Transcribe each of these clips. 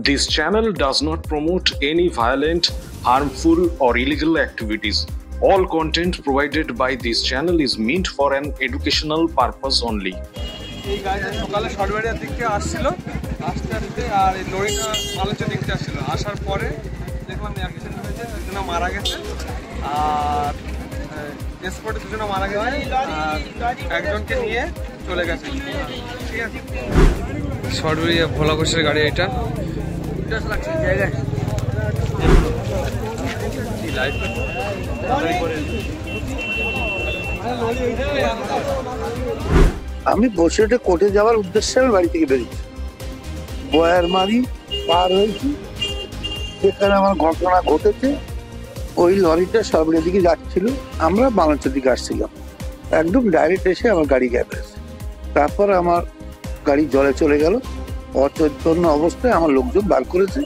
This channel does not promote any violent, harmful, or illegal activities. All content provided by this channel is meant for an educational purpose only. এই গাড়িটা সকালে সরবেরিয়ার দিক থেকে আসছিল, আস্তে আস্তে আর এই লরিটা মালঞ্চের দিক থেকে আসছিল। আসার পরে দেখলাম অ্যাক্সিডেন্ট হয়েছে, দুজনে মারা গেছে। আর স্পটে দুজনে মারা গেছে, আর একজনকে নিয়ে চলে গেছে। ঠিক আছে, সরবেরিয়া ভোলা ঘোষের গাড়ি এটা। লাগছে জায়গায় আমি বসিরহাটে কোর্টে যাওয়ার উদ্দেশ্যে আমি বাড়ি থেকে বেরিয়েছি, বয়ারমারি পার হয়েছি, সেখানে আমার ঘটনা ঘটেছে। ওই লরিটা সরবেরিয়ার দিকে যাচ্ছিল, আমরা বাংলাদেশের দিকে আসছিলাম, একদম ডাইরেক্ট এসে আমার গাড়ি গ্যাপ আছে। তারপর আমার গাড়ি জলে চলে গেল, অচৈতন্য অবস্থায় আমার লোকজন বার করেছে।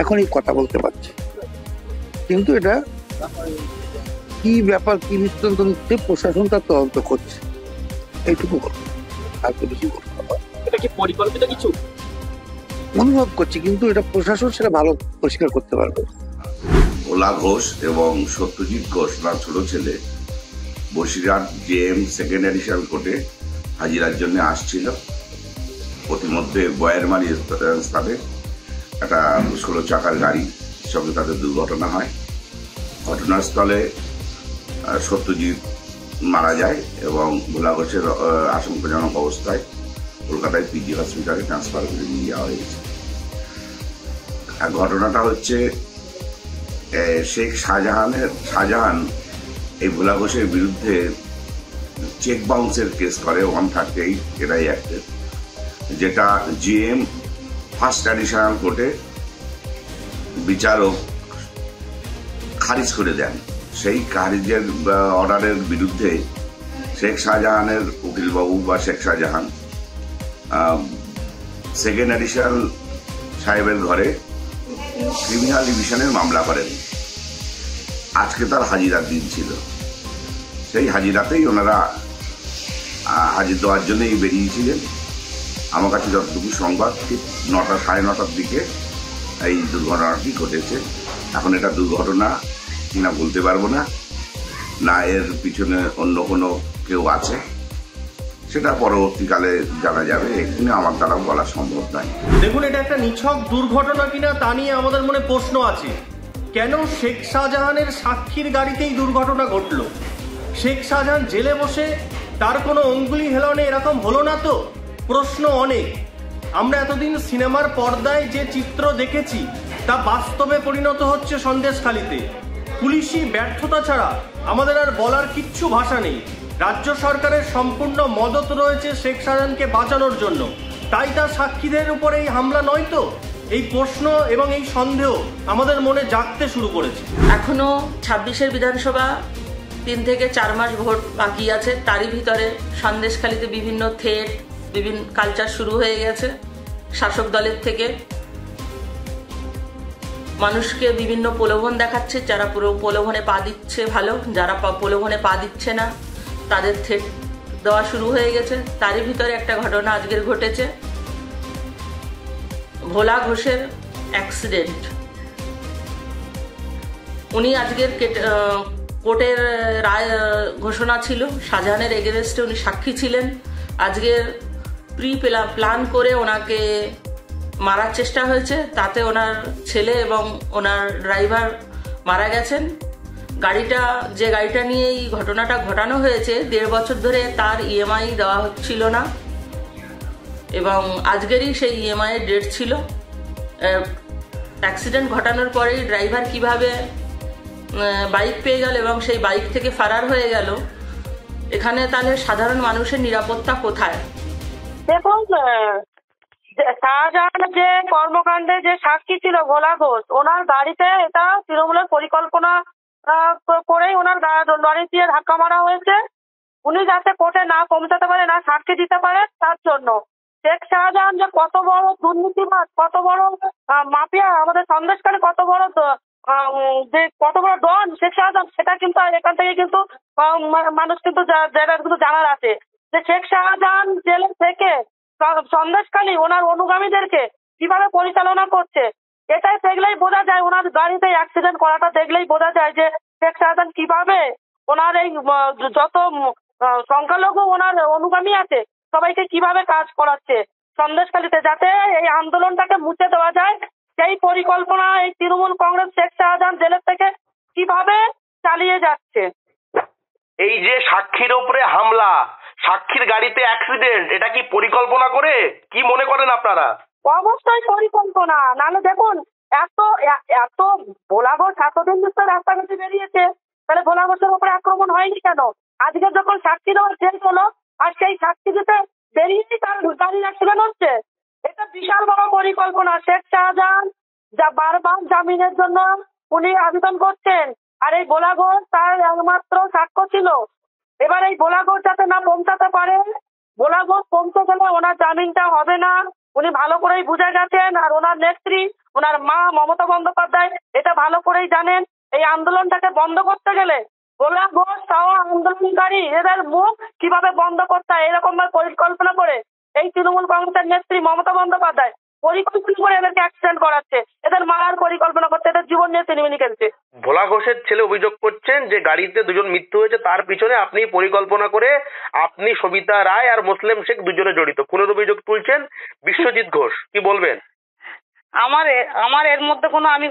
এখন এই কথা বলতে পারছি, কিন্তু এটা কি ব্যাপার, কি বৃত্তান্ত নিচ্ছে, প্রশাসন তার তদন্ত করছে, এইটুকু বলবো, আর তো বেশি বলবো না। এটা কি পরিকল্পিত কিছু অনুভব করছি, কিন্তু এটা প্রশাসন সেটা ভালো পরিষ্কার করতে পারবে। ভোলা ঘোষ এবং সত্যজিৎ ঘোষ তার ছোট ছেলে বসিরহাট জেএম সেকেন্ড এডিশনাল কোর্টে হাজিরার জন্য আসছিল। প্রতিমধ্যে বয়ারমারি স্থানে একটা 16 চাকার গাড়ির সঙ্গে তাদের দুর্ঘটনা হয়। ঘটনাস্থলে সত্যজিৎ মারা যায় এবং ভোলা ঘোষের আশঙ্কাজনক অবস্থায় কলকাতায় পিজি হসপিটালে ট্রান্সফার করে নিয়ে যাওয়া হয়েছে। ঘটনাটা হচ্ছে শেখ শাহজাহান এই ভোলা ঘোষের বিরুদ্ধে চেক বাউন্সের কেস করে 138 এটাই অ্যাক্টের, যেটা জিএম ফার্স্ট অ্যাডিশনাল কোর্টে বিচারক খারিজ করে দেন। সেই খারিজের অর্ডারের বিরুদ্ধে শেখ শাহজাহানের উকিলবাবু বা শেখ শাহজাহান সেকেন্ড এডিশনাল সাহেবের ঘরে ক্রিমিনাল ডিভিশনের মামলা করেন। আজকে তার হাজিরার দিন ছিল, সেই হাজিরাতেই ওনারা হাজির দেওয়ার জন্যই বেরিয়েছিলেন। আমার কাছে যতটুকু সংবাদ, ঠিক 9টা সাড়ে 9টার দিকে এই দুর্ঘটনাটি ঘটেছে। এখন এটা দুর্ঘটনা কিনা বলতে পারবো না, না এর পিছনে অন্য কোনো কেউ আছে, সেটা পরবর্তীকালে জানা যাবে। এখানে আমার দ্বারা বলা সম্ভব নয়। দেখুন, এটা একটা নিছক দুর্ঘটনা কিনা তা নিয়ে আমাদের মনে প্রশ্ন আছে। কেন শেখ শাহজাহানের সাক্ষীর গাড়িতেই দুর্ঘটনা ঘটলো? শেখ শাহজাহান জেলে বসে তার কোনো অঙ্গুলি হেলনে এরকম হলো না তো? প্রশ্ন অনেক। আমরা এতদিন সিনেমার পর্দায় যে চিত্র দেখেছি তা বাস্তবে পরিণত হচ্ছে সন্দেশখালিতে। পুলিশি ব্যর্থতা ছাড়া আমাদের আর বলার কিচ্ছু ভাষা নেই। রাজ্য সরকারের সম্পূর্ণ মদত রয়েছে শেখ শাহজাহানকে বাঁচানোর জন্য, তাই তার সাক্ষীদের উপর এই হামলা নয় তো? এই প্রশ্ন এবং এই সন্দেহ আমাদের মনে জাগতে শুরু করেছে। এখনো 26-এর বিধানসভা 3 থেকে 4 মাস ভোট বাকি আছে। তারই ভিতরে সন্দেশখালিতে বিভিন্ন থ্রেট, বিভিন্ন কালচার শুরু হয়ে গেছে। শাসক দলের থেকে মানুষকে বিভিন্ন প্রলোভন দেখাচ্ছে, যারা পুরো প্রলোভনে পা দিচ্ছে ভালো, যারা প্রলোভনে পা দিচ্ছে না তাদের থ্রেট দেওয়া শুরু হয়ে গেছে। তারই ভিতরে একটা ঘটনা আজকের ঘটেছে, ভোলা ঘোষের অ্যাক্সিডেন্ট। উনি আজকের কোর্টের রায় ঘোষণা ছিল, শাহজাহানের এগেনস্টে উনি সাক্ষী ছিলেন। আজকের প্ল্যান করে ওনাকে মারার চেষ্টা হয়েছে, তাতে ওনার ছেলে এবং ওনার ড্রাইভার মারা গেছেন। যে গাড়িটা নিয়ে এই ঘটনাটা ঘটানো হয়েছে, 1.5 বছর ধরে তার ইএমআই দেওয়া হচ্ছিল না, এবং আজকেরই সেই ইএমআই এর ডেট ছিল। অ্যাক্সিডেন্ট ঘটানোর পরেই ড্রাইভার কিভাবে বাইক পেয়ে গেল এবং সেই বাইক থেকে ফারার হয়ে গেল, এখানে তাহলে সাধারণ মানুষের নিরাপত্তা কোথায়? দেখুন, শাহজাহান যে কর্মকাণ্ডে যে সাক্ষী ছিল ভোলা ঘোষ, ওনার গাড়িতে এটা তৃণমূলের পরিকল্পনা করেই ওনার লরি দিয়ে ধাক্কা মারা হয়েছে। উনি যাতে কোর্টে না পৌঁছাতে পারে, না সাক্ষী দিতে পারে, তার জন্য। শেখ শাহজাহান যে কত বড় দুর্নীতিবাদ, কত বড় মাফিয়া, আমাদের সন্দেশখালী কত বড় ডন শেখ শাহজাহান, সেটা কিন্তু এখান থেকে কিন্তু মানুষ কিন্তু জানার আছে যে শেখ শাহজাহান জেলে থেকে সন্দেশখালী ওনার অনুগামীদেরকে কিভাবে পরিচালনা করছে। এটাই দেখলেই বোঝা যায়, ওনার গাড়িতে অ্যাক্সিডেন্ট করাটা দেখলেই বোঝা যায় যে শেখ শাহজাহান কিভাবে ওনার এই যত সংখ্যালঘু ওনার অনুগামী আছে সবাইকে কিভাবে কাজ করাচ্ছে সন্দেশখালীতে, যাতে এই আন্দোলনটাকে মুছে দেওয়া যায়। সেই পরিকল্পনা এই তৃণমূল কংগ্রেস শেখ শাহজাহান জেলের থেকে কিভাবে চালিয়ে যাচ্ছে। এই যে সাক্ষীর উপরে হামলা, সাক্ষীর গাড়িতে অ্যাক্সিডেন্ট, এটা কি পরিকল্পনা করে? কি মনে করেন আপনারা? অবশ্যই পরিকল্পনা। নাহলে দেখুন এত ভোলা ঘোষ এতদিন নিশ্চয় রাস্তাঘাটে বেরিয়েছে, তাহলে ভোলা ঘোষের উপরে আক্রমণ হয়নি কেন? আজকে যখন সাক্ষী দেওয়ার শেষ হলো আর সেই সাক্ষী দিতে বেরিয়েই তার গাড়ির অ্যাক্সিডেন্ট হচ্ছে, এটা বিশাল বড় পরিকল্পনা। শেখ শাহজাহান যা বারবার জামিনের জন্য উনি আবেদন করছেন, আর এই ভোলা ঘোষ তার একমাত্র সাক্ষ্য ছিল। এবার এই ভোলা ঘোষ যাতে না পৌঁছাতে পারে, ভোলা ঘোষ পৌঁছে গেলে ওনার জামিনটা হবে না, উনি ভালো করেই বুঝে গেছেন। আর ওনার নেত্রী, ওনার মা মমতা বন্দ্যোপাধ্যায় এটা ভালো করেই জানেন। এই আন্দোলনটাকে বন্ধ করতে গেলে ভোলা ঘোষ সহ আন্দোলনকারী এদের মুখ কিভাবে বন্ধ করতে হয় এরকম ভাবে পরিকল্পনা করে এই তৃণমূল কংগ্রেসের নেত্রী মমতা বন্দ্যোপাধ্যায় পরিকল্পনা করে এদেরকে অ্যাক্সিডেন্ট করাচ্ছে, এদের মারার পরিকল্পনা করছে, এদের জীবন নিয়ে তিনিমিনি খেলছে। ভোলা ঘোষের ছেলে অভিযোগ করছেন যে গাড়িতে দুজন মৃত্যু হয়েছে, তার পিছনে আপনি পরিকল্পনা করে আপনি সবিতা রায় আর মুসলিম শেখ দুজনে জড়িত, খুনের অভিযোগ তুলছেন বিশ্বজিৎ ঘোষ। কি বলবেন? আমার এর মধ্যে কোনো, আমি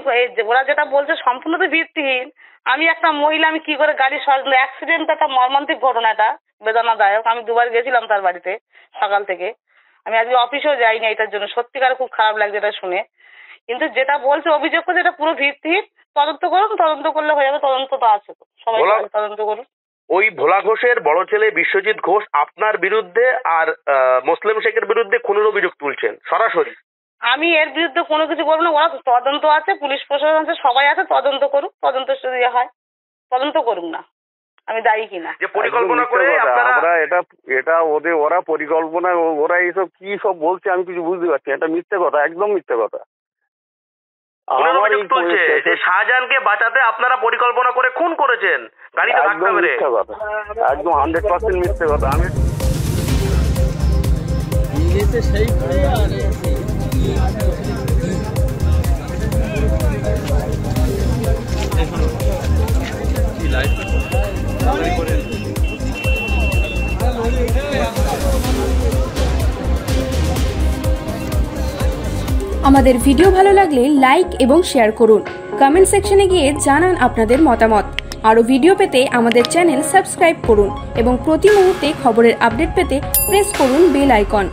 ওরা যেটা বলছে সম্পূর্ণ তো ভিত্তিহীন। আমি একটা মহিলা, আমি কি করে গাড়ি সরালো, অ্যাক্সিডেন্ট একটা মর্মান্তিক ঘটনাটা বেদনাদায়ক। আমি দুবার গেছিলাম তার বাড়িতে সকাল থেকে, আমি আজকে অফিসেও যাইনি এটার জন্য। সত্যিকার খুব খারাপ লাগছে এটা শুনে। কিন্তু যেটা বলছে অভিযোগ করছে এটা পুরো ভিত্তিহীন। তদন্ত করুন, তদন্ত করলে হয়ে যাবে, তদন্ত তো আছে, সবাই তদন্ত করুন। ওই ভোলা ঘোষের বড় ছেলে বিশ্বজিৎ ঘোষ আপনার বিরুদ্ধে আর মুসলিম শেখের বিরুদ্ধে খুনের অভিযোগ তুলছেন সরাসরি। আমি এর বিরুদ্ধে কোনো কিছু বলবো না, ওরা তদন্ত আছে, পুলিশ প্রশাসন আছে, সবাই আছে, তদন্ত করুক, তদন্ত যদি হয় তদন্ত করুক না, আমি দায়ী কিনা। যে পরিকল্পনা করে আমরা এটা ওরা পরিকল্পনা, ওরা এইসব কি সব বলছে আমি কিছু বুঝতে পারছি। এটা মিথ্যে কথা, একদম মিথ্যে কথা। শাহজাহানকে বাঁচাতে আপনারা পরিকল্পনা করে খুন করেছেন গাড়িতে ধাক্কা মেরে। মিথ্যে কথা, একদম 100% মিথ্যে কথা। আমি আমাদের ভিডিও ভালো লাগলে লাইক এবং শেয়ার করুন। কমেন্ট সেকশনে গিয়ে জানান আপনাদের মতামত। আরও ভিডিও পেতে আমাদের চ্যানেল সাবস্ক্রাইব করুন এবং প্রতি মুহূর্তে খবরের আপডেট পেতে প্রেস করুন বেল আইকন।